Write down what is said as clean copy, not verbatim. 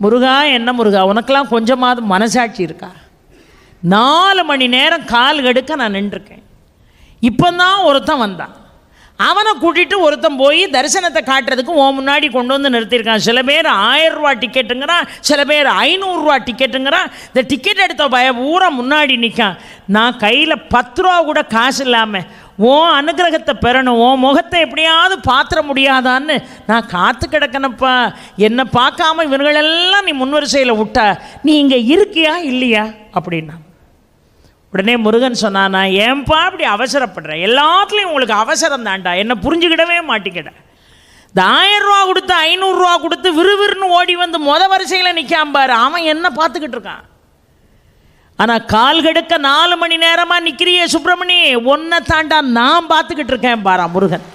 முருகா என்ன முருகா, உனக்கெல்லாம் கொஞ்சமாவது மனசாட்சி இருக்கா? 4 மணி நேரம் கால் கெடுக்க நான் நின்றுருக்கேன். இப்போ தான் ஒருத்தன் வந்தான், அவனை கூட்டிகிட்டு ஒருத்தன் போய் தரிசனத்தை காட்டுறதுக்கு உன் முன்னாடி கொண்டு வந்து நிறுத்தியிருக்கான். சில பேர் 1000 ரூபா டிக்கெட்டுங்கிறான், சில பேர் 500 ரூபா டிக்கெட்டுங்கிறான். இந்த டிக்கெட் எடுத்த ஊரை முன்னாடி நிற்கான். நான் கையில் 10 ரூபா கூட காசு இல்லாமல் உன் அனுகிரகத்தை பெறணும், உன் முகத்தை எப்படியாவது பாத்திர முடியாதான்னு நான் காத்து கிடக்கணப்பா. என்னை பார்க்காம இவர்களெல்லாம் நீ முன்வரிசையில் விட்டா, நீ இங்கே இருக்கியா இல்லையா அப்படின்னா. உடனே முருகன் சொன்னானா, ஏன்பா இப்படி அவசரப்படுற, எல்லாத்துலேயும் உங்களுக்கு அவசரம் தான்டா, என்னை புரிஞ்சுக்கிடவே மாட்டிக்கிட. இந்த 1000 ரூபா கொடுத்து 500 ரூபா கொடுத்து விறுவிறுன்னு ஓடி வந்து வரிசையில் நிற்காம்பாரு, அவன் என்ன பார்த்துக்கிட்டு இருக்கான். ஆனால் கால் கெடுக்க 4 மணி நேரமாக நிற்கிறியே சுப்பிரமணி, ஒன்றை தாண்டா நான் பார்த்துக்கிட்டு இருக்கேன் பாரா முருகன்.